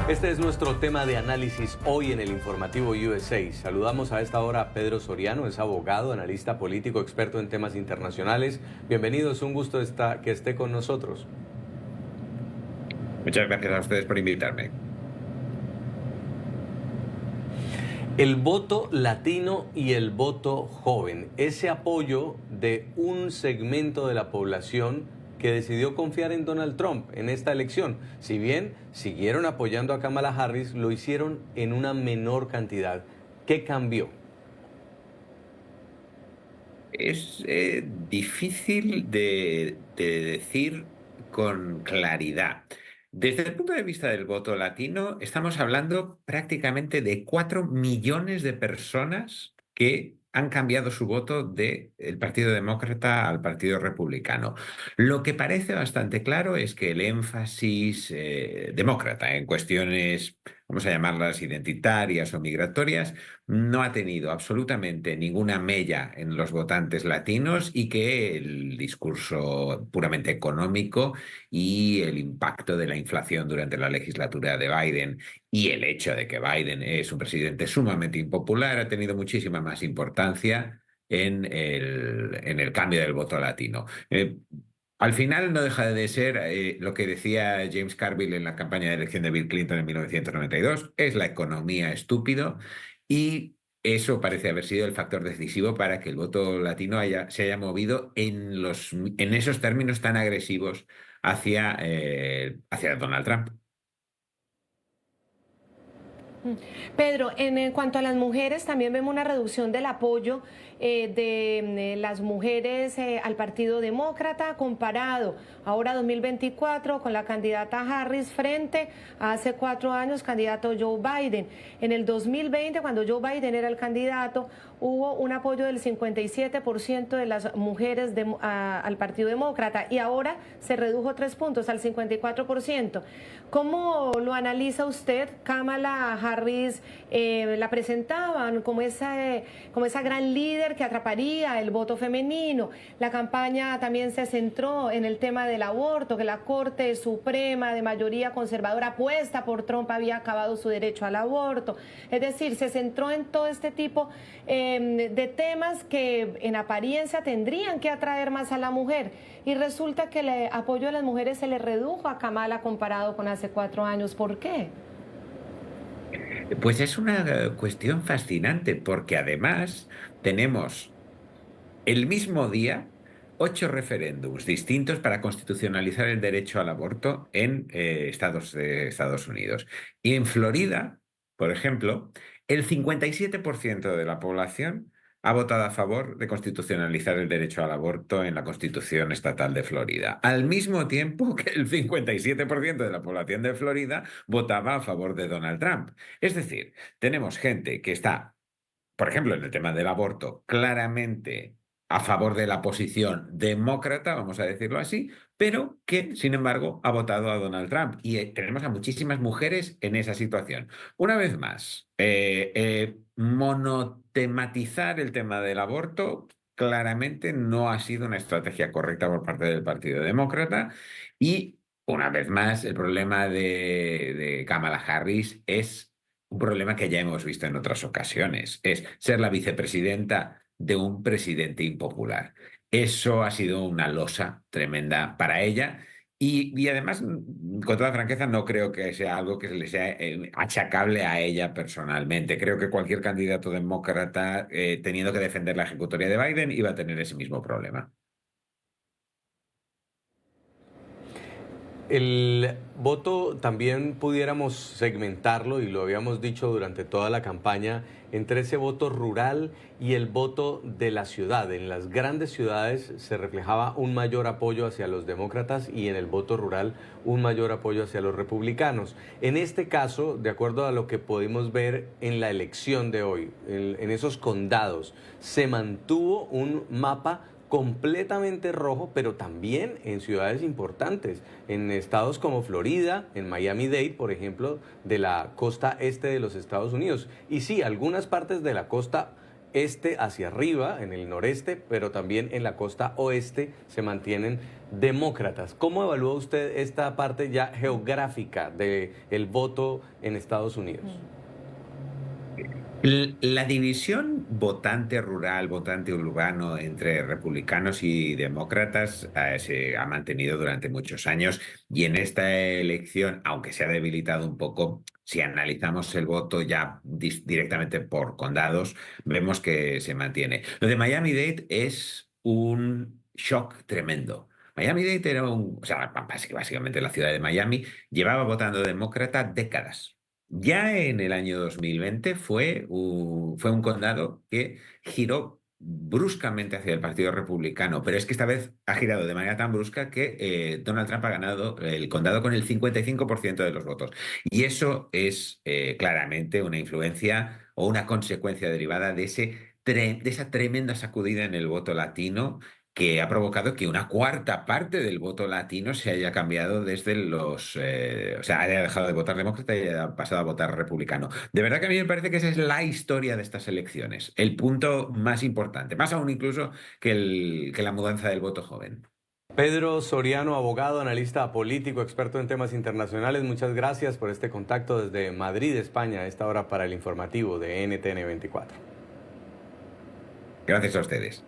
Este es nuestro tema de análisis hoy en el informativo USA. Saludamos a esta hora a Pedro Soriano, es abogado, analista político, experto en temas internacionales. Bienvenido, es un gusto que esté con nosotros. Muchas gracias a ustedes por invitarme. El voto latino y el voto joven, ese apoyo de un segmento de la población que decidió confiar en Donald Trump en esta elección. Si bien siguieron apoyando a Kamala Harris, lo hicieron en una menor cantidad. ¿Qué cambió? Es difícil de decir con claridad. Desde el punto de vista del voto latino, estamos hablando prácticamente de 4 millones de personas que han cambiado su voto del Partido Demócrata al Partido Republicano. Lo que parece bastante claro es que el énfasis demócrata en cuestiones, vamos a llamarlas identitarias o migratorias, no ha tenido absolutamente ninguna mella en los votantes latinos y que el discurso puramente económico y el impacto de la inflación durante la legislatura de Biden y el hecho de que Biden es un presidente sumamente impopular ha tenido muchísima más importancia en el cambio del voto latino. Al final no deja de ser lo que decía James Carville en la campaña de elección de Bill Clinton en 1992, es la economía estúpido y eso parece haber sido el factor decisivo para que el voto latino se haya movido en esos términos tan agresivos hacia Donald Trump. Pedro, en cuanto a las mujeres, también vemos una reducción del apoyo de las mujeres al Partido Demócrata comparado ahora 2024 con la candidata Harris frente a hace 4 años candidato Joe Biden. En el 2020, cuando Joe Biden era el candidato, hubo un apoyo del 57% de las mujeres al Partido Demócrata y ahora se redujo 3 puntos al 54%. ¿Cómo lo analiza usted? Kamala Harris la presentaban como esa gran líder que atraparía el voto femenino. La campaña también se centró en el tema del aborto, que la Corte Suprema de mayoría conservadora apuesta por Trump había acabado su derecho al aborto. Es decir, se centró en todo este tipo de temas que en apariencia tendrían que atraer más a la mujer. Y resulta que el apoyo de las mujeres se le redujo a Kamala comparado con hace 4 años. ¿Por qué? Pues es una cuestión fascinante porque además tenemos el mismo día 8 referéndums distintos para constitucionalizar el derecho al aborto en Estados Unidos. Y en Florida, por ejemplo, el 57% de la población ha votado a favor de constitucionalizar el derecho al aborto en la Constitución Estatal de Florida, al mismo tiempo que el 57% de la población de Florida votaba a favor de Donald Trump. Es decir, tenemos gente que está, por ejemplo, en el tema del aborto, claramente a favor de la posición demócrata, vamos a decirlo así, pero que, sin embargo, ha votado a Donald Trump. Y tenemos a muchísimas mujeres en esa situación. Una vez más, monotematizar el tema del aborto claramente no ha sido una estrategia correcta por parte del Partido Demócrata. Y, una vez más, el problema de Kamala Harris es un problema que ya hemos visto en otras ocasiones, es ser la vicepresidenta de un presidente impopular. Eso ha sido una losa tremenda para ella y además, con toda franqueza, no creo que sea algo que le sea achacable a ella personalmente. Creo que cualquier candidato demócrata teniendo que defender la ejecutoria de Biden iba a tener ese mismo problema. El voto también pudiéramos segmentarlo, y lo habíamos dicho durante toda la campaña, entre ese voto rural y el voto de la ciudad. En las grandes ciudades se reflejaba un mayor apoyo hacia los demócratas y en el voto rural un mayor apoyo hacia los republicanos. En este caso, de acuerdo a lo que pudimos ver en la elección de hoy, en esos condados, se mantuvo un mapa completamente rojo, pero también en ciudades importantes, en estados como Florida, en Miami-Dade, por ejemplo, de la costa este de los Estados Unidos. Y sí, algunas partes de la costa este hacia arriba, en el noreste, pero también en la costa oeste se mantienen demócratas. ¿Cómo evalúa usted esta parte ya geográfica del voto en Estados Unidos? La división votante rural, votante urbano entre republicanos y demócratas se ha mantenido durante muchos años y en esta elección, aunque se ha debilitado un poco, si analizamos el voto ya directamente por condados, vemos que se mantiene. Lo de Miami-Dade es un shock tremendo. Miami-Dade era o sea, básicamente la ciudad de Miami, llevaba votando demócrata décadas. Ya en el año 2020 fue un condado que giró bruscamente hacia el Partido Republicano, pero es que esta vez ha girado de manera tan brusca que Donald Trump ha ganado el condado con el 55% de los votos. Y eso es claramente una influencia o una consecuencia derivada de de esa tremenda sacudida en el voto latino que ha provocado que una cuarta parte del voto latino se haya cambiado desde o sea, haya dejado de votar demócrata y haya pasado a votar republicano. De verdad que a mí me parece que esa es la historia de estas elecciones, el punto más importante, más aún incluso que la mudanza del voto joven. Pedro Soriano, abogado, analista político, experto en temas internacionales, muchas gracias por este contacto desde Madrid, España, a esta hora para el informativo de NTN 24. Gracias a ustedes.